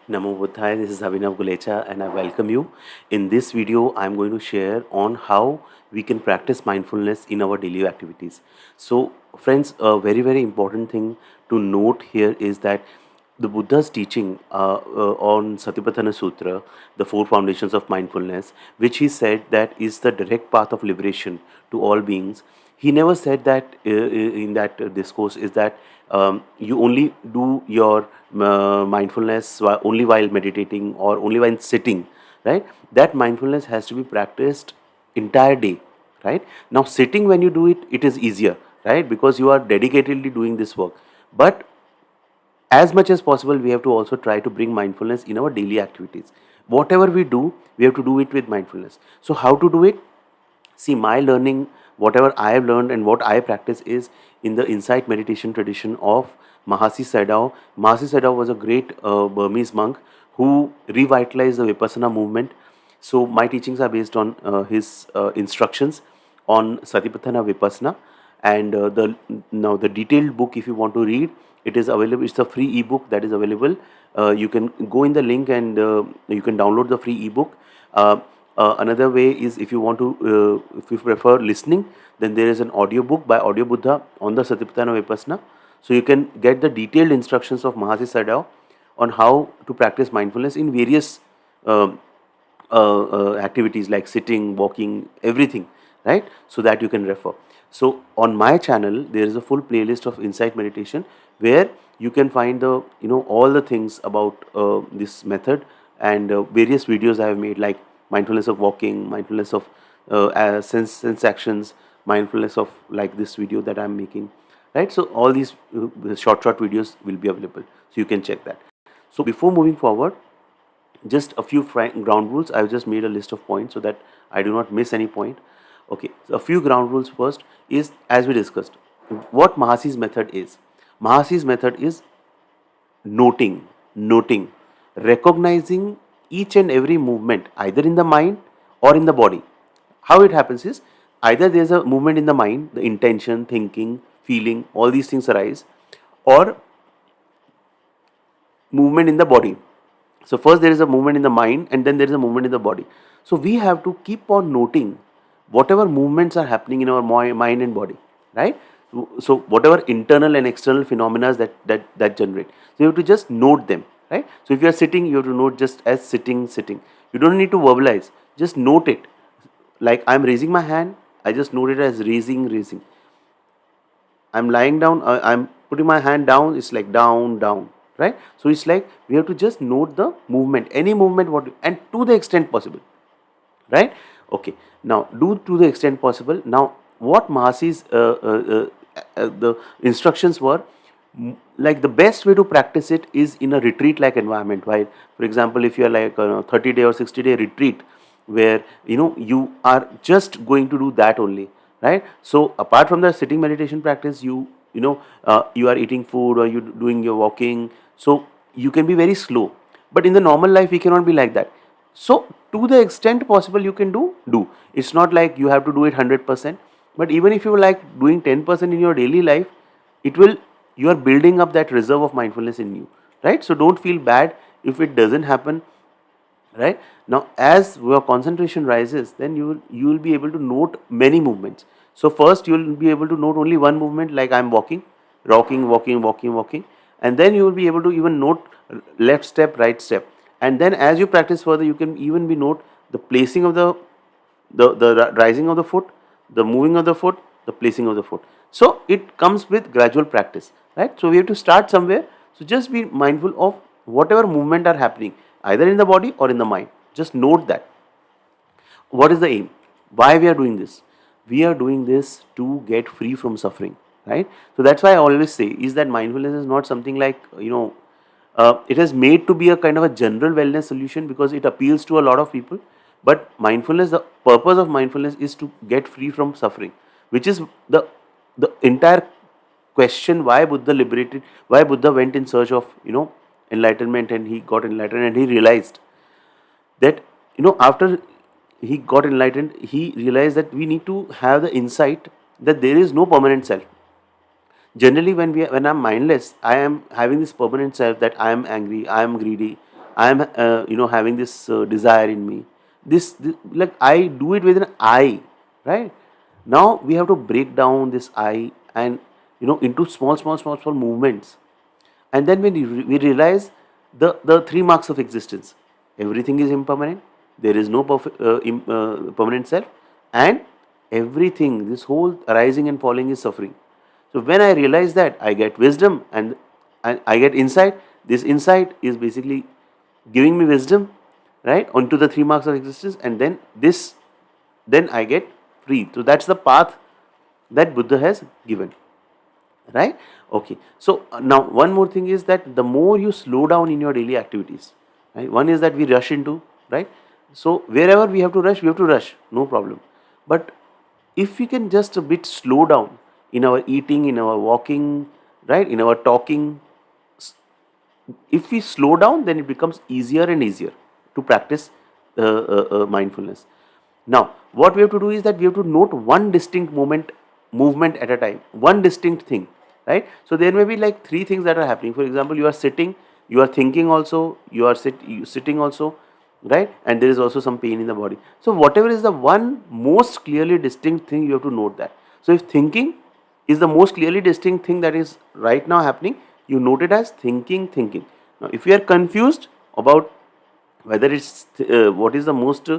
Namo Buddhaya, this is Abhinav Gulecha and I welcome you. In this video, I am going to share on how we can practice mindfulness in our daily activities. So friends, a very important thing to note here is that the Buddha's teaching on Satipatthana Sutra, the four foundations of mindfulness, which he said that is the direct path of liberation to all beings. He never said that in that discourse is that you only do your mindfulness only while meditating or only while sitting, right? That mindfulness has to be practiced entire day, right? Now sitting, when you do it, it is easier, right? Because you are dedicatedly doing this work. But as much as possible, we have to also try to bring mindfulness in our daily activities. Whatever we do, we have to do it with mindfulness. So how to do it? See, my learning, whatever I have learned and what I practice is in the insight meditation tradition of Mahasi Sayadaw. Mahasi Sayadaw was a great Burmese monk who revitalized the Vipassana movement. So my teachings are based on his instructions on Satipatthana Vipassana, and the detailed book, if you want to read, it is available. It's a free ebook that is available. You can go in the link and you can download the free ebook. Another way is, if you want to, if you prefer listening, then there is an audiobook by Audio Buddha on the Satipatthana Vipassana. So you can get the detailed instructions of Mahasi Sayadaw on how to practice mindfulness in various activities like sitting, walking, everything, right? So that you can refer. So on my channel, there is a full playlist of insight meditation where you can find the all the things about this method, and various videos I have made, like mindfulness of walking, mindfulness of sense actions, mindfulness of, like this video that I am making, right? So all these short videos will be available, so you can check that. So before moving forward, just a few ground rules. I've just made a list of points so that I do not miss any point. Okay, so a few ground rules. First is, as we discussed, what Mahasi's method is. Mahasi's method is noting, recognizing each and every movement, either in the mind or in the body. How it happens is, either there's a movement in the mind, the intention, thinking, feeling, all these things arise, or movement in the body. So first there is a movement in the mind, and then there is a movement in the body. So we have to keep on noting whatever movements are happening in our mind and body, right? So whatever internal and external phenomena that generate, so you have to just note them, right? So if you are sitting, you have to note just as sitting. You don't need to verbalize, just note it. Like, I'm raising my hand, I just note it as raising. I'm lying down, I'm putting my hand down, it's like down, right? So it's like we have to just note the movement, any movement, and to the extent possible, right? Okay, now do to the extent possible. Now, what Mahasi's the instructions were, like, the best way to practice it is in a retreat like environment. While, for example, if you are like a 30-day or 60-day retreat, where you are just going to do that only, right? So apart from the sitting meditation practice, you are eating food, or you doing your walking, so you can be very slow. But in the normal life, we cannot be like that. So to the extent possible, you can do. It's not like you have to do it 100%, but even if you like doing 10% in your daily life, it will, you are building up that reserve of mindfulness in you, right? So don't feel bad if it doesn't happen, right? Now, as your concentration rises, then you will be able to note many movements. So first you will be able to note only one movement, like I'm walking, rocking, walking, and then you will be able to even note left step, right step. And then as you practice further, you can even be note the placing of the rising of the foot, the moving of the foot, the placing of the foot. So it comes with gradual practice, right? So we have to start somewhere. So just be mindful of whatever movement are happening, either in the body or in the mind. Just note that. What is the aim? Why we are doing this? We are doing this to get free from suffering, right? So that's why I always say is that mindfulness is not something like, it is made to be a kind of a general wellness solution because it appeals to a lot of people. But mindfulness, the purpose of mindfulness is to get free from suffering, which is the entire question why Buddha went in search of enlightenment, and he got enlightened, and he realized that after he got enlightened, he realized that we need to have the insight that there is no permanent self. Generally, when I'm mindless, I am having this permanent self that I am angry, I am greedy, I am having this desire in me. This like I do it with an I, right? Now we have to break down this I and into small movements, and then when we realize the three marks of existence: everything is impermanent, there is no permanent self, and everything, this whole arising and falling, is suffering. So when I realize that, I get wisdom, and I get insight. This insight is basically giving me wisdom, right, onto the three marks of existence, and then I get free. So that's the path that Buddha has given, right? Okay. So now one more thing is that the more you slow down in your daily activities, right? One is that we rush into, right? So wherever we have to rush, we have to rush, no problem. But if we can just a bit slow down in our eating, in our walking, right, in our talking, if we slow down, then it becomes easier and easier to practice mindfulness. Now, what we have to do is that we have to note one distinct movement at a time, one distinct thing, right? So there may be like three things that are happening. For example, you are sitting, you are thinking also, you sitting also, right? And there is also some pain in the body. So whatever is the one most clearly distinct thing, you have to note that. So if thinking is the most clearly distinct thing that is right now happening, you note it as thinking. Now, if you are confused about whether it's what is the most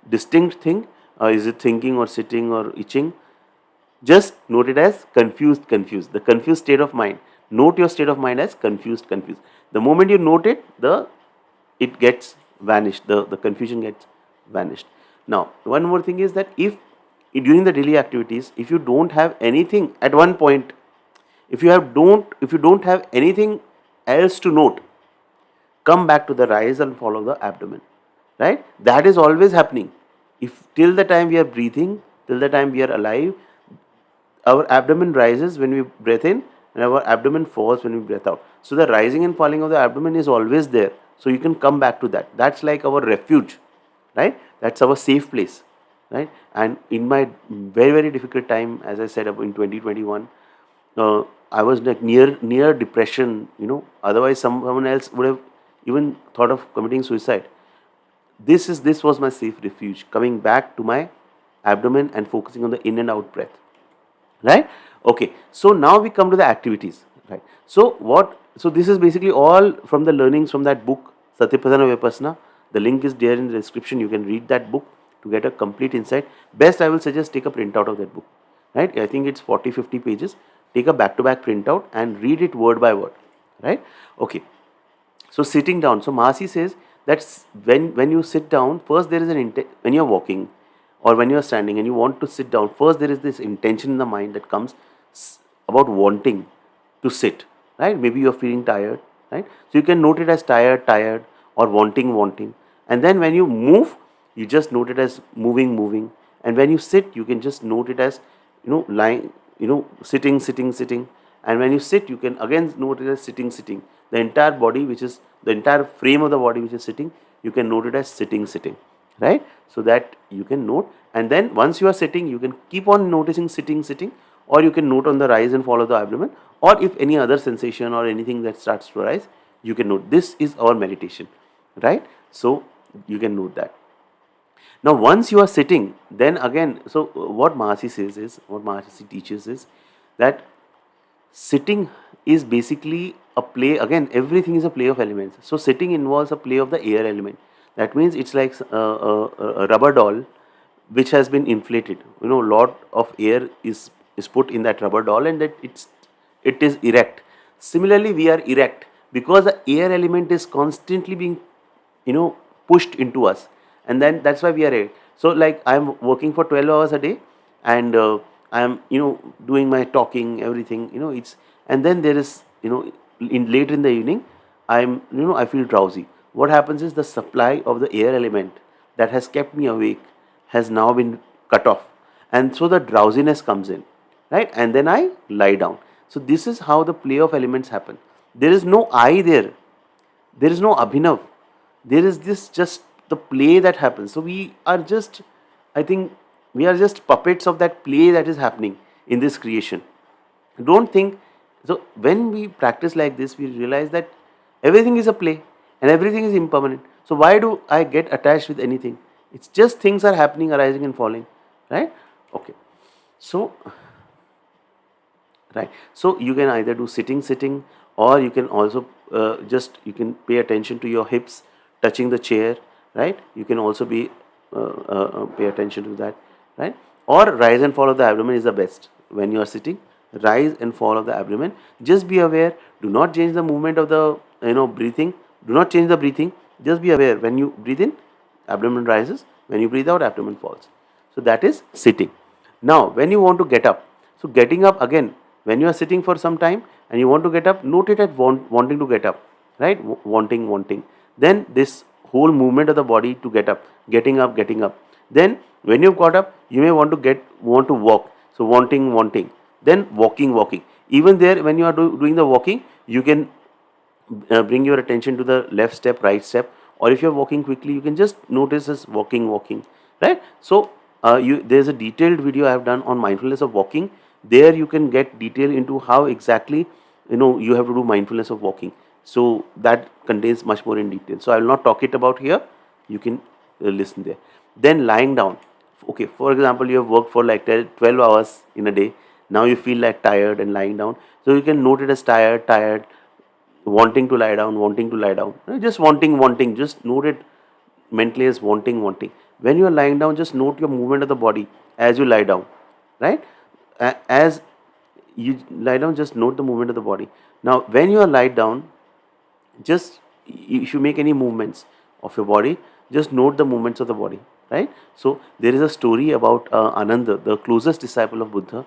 distinct thing, is it thinking or sitting or itching, just note it as confused, the confused state of mind. Note your state of mind as confused. The moment you note it, it gets vanished, the confusion gets vanished. Now one more thing is that if during the daily activities, if you don't have anything at one point, if you don't have anything else to note, come back to the rise and fall of the abdomen, right? That is always happening. If till the time we are breathing, till the time we are alive, our abdomen rises when we breathe in, and our abdomen falls when we breathe out. So the rising and falling of the abdomen is always there. So you can come back to that. That's like our refuge, right? That's our safe place, right? And in my very difficult time, as I said, in 2021, I was like near depression. Otherwise someone else would have even thought of committing suicide. This was my safe refuge, coming back to my abdomen and focusing on the in and out breath, right? Okay, so now we come to the activities, right? So this is basically all from the learnings from that book, Satipatthana Vipassana. The link is there in the description. You can read that book to get a complete insight. Best, I will suggest, take a printout of that book, right? I think it's 40-50 pages. Take a back-to-back printout and read it word by word, right? Okay, so sitting down. So Mahasi says that when you sit down, first there is when you're walking or when you're standing and you want to sit down, first there is this intention in the mind that comes about wanting to sit, right? Maybe you're feeling tired, right? So you can note it as tired, or wanting. And then when you move, you just note it as moving. And when you sit, you can just note it as, lying, sitting. And when you sit, you can again note it as sitting. The entire body, which is the entire frame of the body which is sitting, you can note it as sitting, right? So that you can note, and then once you are sitting, you can keep on noticing sitting, or you can note on the rise and fall of the abdomen, or if any other sensation or anything that starts to arise, you can note. This is our meditation, right? So you can note that. Now once you are sitting, then again, so what Mahasi teaches is that sitting is basically a play. Again, everything is a play of elements. So sitting involves a play of the air element. That means it's like a rubber doll which has been inflated. Lot of air is put in that rubber doll, and that it is erect. Similarly, we are erect because the air element is constantly being pushed into us, and then that's why we are erect. So like I'm working for 12 hours a day, and I'm doing my talking, everything, it's, and then there is, in later in the evening, I feel drowsy. What happens is the supply of the air element that has kept me awake has now been cut off, and so the drowsiness comes in, right? And then I lie down. So this is how the play of elements happen. There is no I there. There is no Abhinav. There is this just the play that happens. So we are just, I think, we are just puppets of that play that is happening in this creation. Don't think. So when we practice like this, we realize that everything is a play. and everything is impermanent. So why do I get attached with anything? It's just things are happening, arising and falling, right? Okay. So right, so you can either do sitting, or you can also just you can pay attention to your hips touching the chair, right? You can also be pay attention to that, right? Or rise and fall of the abdomen is the best. When you are sitting, rise and fall of the abdomen, just be aware. Do not change the movement of the breathing. Do not change the breathing. Just be aware. When you breathe in, abdomen rises. When you breathe out, abdomen falls. So that is sitting. Now when you want to get up, so getting up again, when you are sitting for some time and you want to get up, note it at wanting to get up, right? Wanting. Then this whole movement of the body to get up, getting up. Then when you've got up, you may want to walk. So wanting. Then walking. Even there, when you are doing the walking, you can bring your attention to the left step, right step, or if you're walking quickly, you can just notice as walking, right? So there's a detailed video I have done on mindfulness of walking. There you can get detail into how exactly you have to do mindfulness of walking. So that contains much more in detail. So I will not talk it about here. You can listen there. Then lying down. Okay, for example, you have worked for like 12 hours in a day. Now you feel like tired and lying down. So you can note it as tired, wanting to lie down. Just wanting. Just note it mentally as wanting. When you are lying down, just note your movement of the body as you lie down, right? As you lie down, just note the movement of the body. Now, when you are lied down, just if you make any movements of your body, just note the movements of the body, right? So there is a story about Ananda, the closest disciple of Buddha.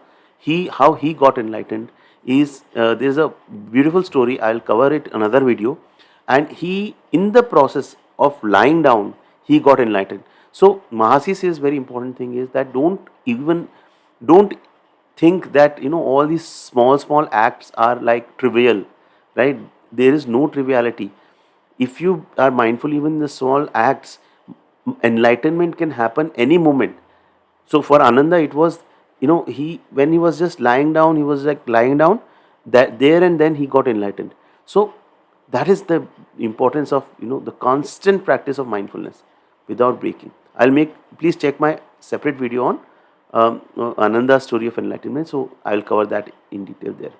How he got enlightened is there's a beautiful story. I'll cover it another video. And he, in the process of lying down, he got enlightened. So Mahasi says very important thing is that don't think that all these small acts are like trivial, right? There is no triviality. If you are mindful even in the small acts, enlightenment can happen any moment. So for Ananda, it was, he, when he was just lying down, he was like lying down, that there and then he got enlightened. So that is the importance of the constant practice of mindfulness without breaking. Please check my separate video on Ananda's story of enlightenment. So I will cover that in detail there.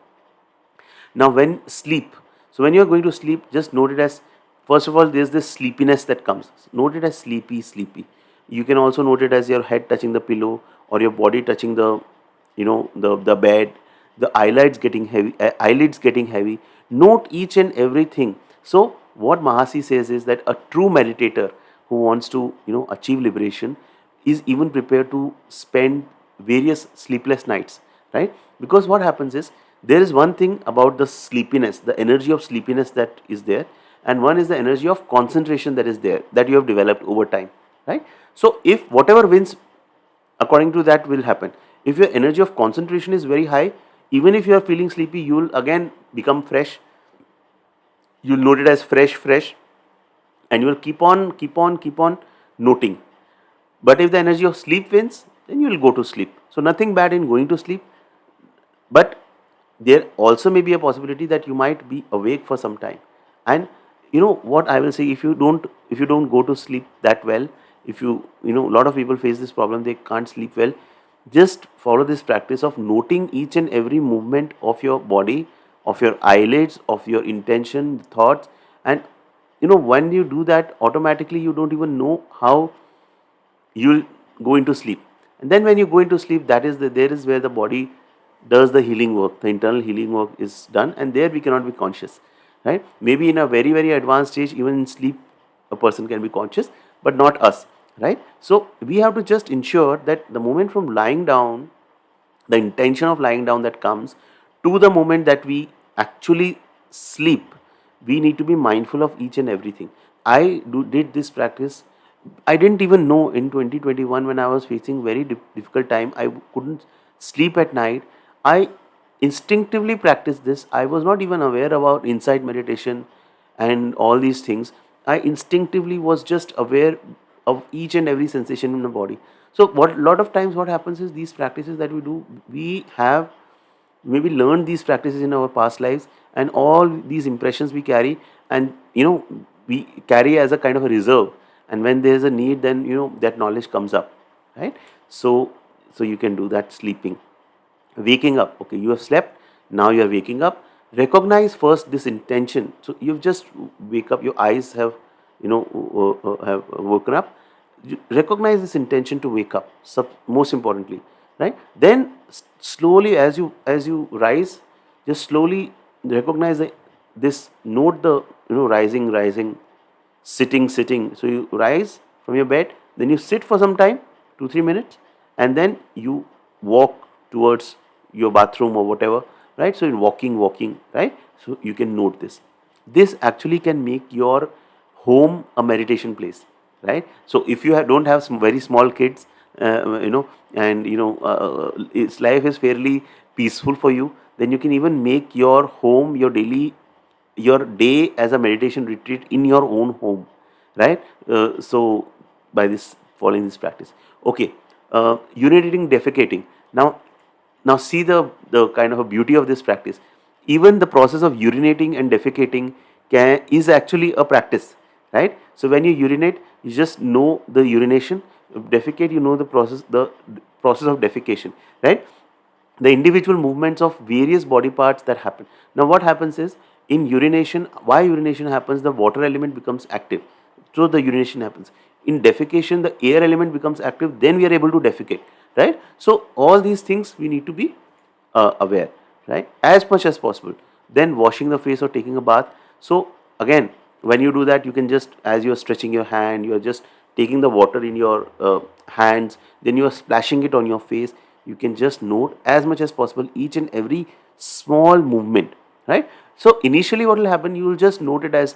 Now, when sleep, so when you are going to sleep, just note it as, first of all, there's this sleepiness that comes. Note it as sleepy. You can also note it as your head touching the pillow or your body touching the bed, the eyelids getting heavy. Note each and everything. So what Mahasi says is that a true meditator who wants to achieve liberation is even prepared to spend various sleepless nights, right? Because what happens is, there is one thing about the sleepiness, the energy of sleepiness that is there, and one is the energy of concentration that is there, that you have developed over time, right? So if whatever wins, according to that will happen. If your energy of concentration is very high, even if you are feeling sleepy, you will again become fresh. You'll note it as fresh, and you will keep on noting. But if the energy of sleep wins, then you will go to sleep. So nothing bad in going to sleep, but there also may be a possibility that you might be awake for some time. And what I will say, if you don't go to sleep that well, if a lot of people face this problem, they can't sleep well, just follow this practice of noting each and every movement of your body, of your eyelids, of your intention, thoughts. And when you do that, automatically you don't even know how you'll go into sleep. And then when you go into sleep, there is where the body does the healing work. The internal healing work is done, and there we cannot be conscious, right? Maybe in a very, very advanced stage, even in sleep, a person can be conscious, but not us, right? So we have to just ensure that the moment from lying down, the intention of lying down that comes, to the moment that we actually sleep, we need to be mindful of each and everything. Did this practice. I didn't even know in 2021, when I was facing very difficult time. I couldn't sleep at night. I instinctively practiced this. I was not even aware about insight meditation and all these things. I instinctively was just aware of each and every sensation in the body. So what lot of times what happens is, these practices that we do, we have maybe learned these practices in our past lives, and all these impressions we carry, and we carry as a kind of a reserve, and when there is a need, then that knowledge comes up, right? So you can do that. Sleeping, waking up. Okay, you have slept, now you are waking up. Recognize first this intention. So you've just wake up, your eyes have have woken up. Recognize this intention to wake up, most importantly, right? Then slowly, as you rise, just slowly recognize this, note the rising, sitting. So you rise from your bed, then you sit for some time, 2-3 minutes, and then you walk towards your bathroom or whatever, right? So you're walking, right? So you can note this. This actually can make your home a meditation place, right? So if you don't have some very small kids, and its life is fairly peaceful for you, then you can even make your home, your day as a meditation retreat in your own home, right? So by this, following this practice. Okay, urinating, defecating. Now see the kind of a beauty of this practice. Even the process of urinating and defecating is actually a practice, right? So when you urinate, you just know the urination. Defecate, you know the process of defecation, right? The individual movements of various body parts that happen. Now what happens is, in urination, why urination happens, the water element becomes active, so the urination happens. In defecation, the air element becomes active, then we are able to defecate, right? So all these things we need to be aware, right, as much as possible. Then washing the face or taking a bath. So again, when you do that, you can just, as you are stretching your hand, you are just taking the water in your hands, then you are splashing it on your face. You can just note as much as possible each and every small movement, right? So initially what will happen, you will just note it as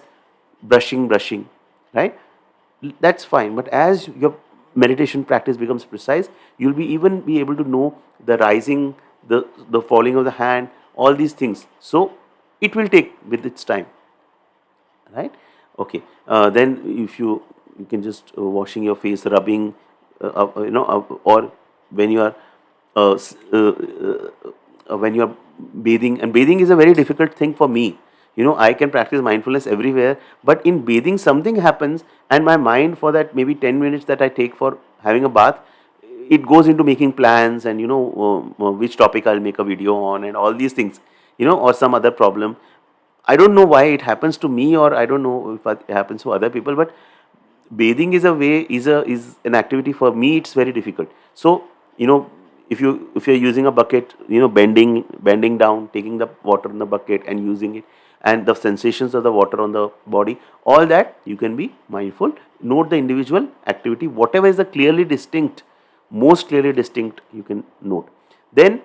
brushing, right? That's fine, but as your meditation practice becomes precise, you'll be able to know the rising, the falling of the hand, all these things. So it will take with its time, right? Okay, then if you can just washing your face, rubbing, or when you are when you are bathing. And bathing is a very difficult thing for me. I can practice mindfulness everywhere, but in bathing something happens, and my mind, for that maybe 10 minutes that I take for having a bath, it goes into making plans, and which topic I'll make a video on, and all these things, or some other problem. I don't know why it happens to me, or I don't know if it happens to other people, but bathing is an activity for me. It's very difficult. So if you're using a bucket, bending down, taking the water in the bucket and using it, and the sensations of the water on the body, all that you can be mindful. Note the individual activity, whatever is the clearly distinct, most clearly distinct, you can note. Then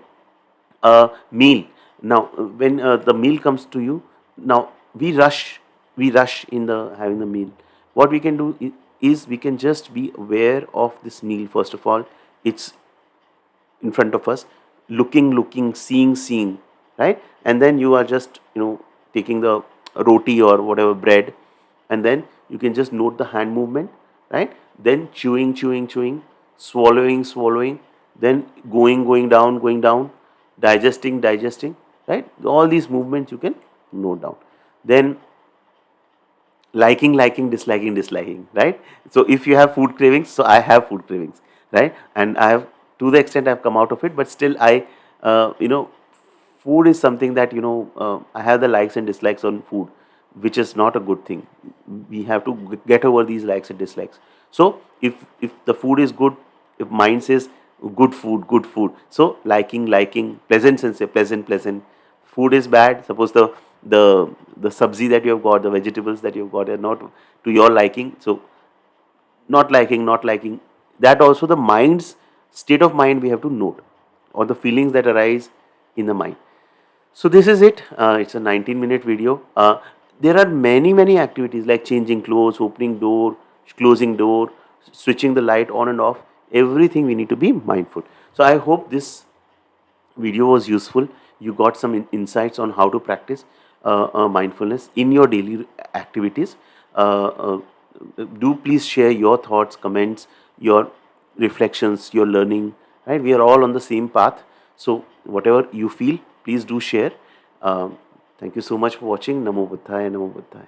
meal. Now when the meal comes to you, now we rush in the having the meal. What we can do is we can just be aware of this meal. First of all, it's in front of us, looking, seeing, right? And then you are just taking the roti or whatever bread, and then you can just note the hand movement, right? Then chewing, swallowing, then going down, digesting, right? All these movements you can note down. Then liking, disliking, right? So if you have food cravings, so I have food cravings, right? And I have, to the extent I've come out of it, but still I food is something that I have the likes and dislikes on food, which is not a good thing. We have to get over these likes and dislikes. So if the food is good, if mind says good food, so liking, pleasant sense, pleasant. Food is bad, suppose the sabzi that you have got, the vegetables that you have got are not to your liking, so not liking, that also the mind's state of mind we have to note, or the feelings that arise in the mind. So this is it. It's a 19-minute video. There are many activities like changing clothes, opening door, closing door, switching the light on and off. Everything we need to be mindful. So I hope this video was useful. You got some insights on how to practice mindfulness in your daily activities. Do please share your thoughts, comments, your reflections, your learning, right? We are all on the same path, so whatever you feel, please do share. Thank you so much for watching. Namo Buddhaya, Namo Buddhaya.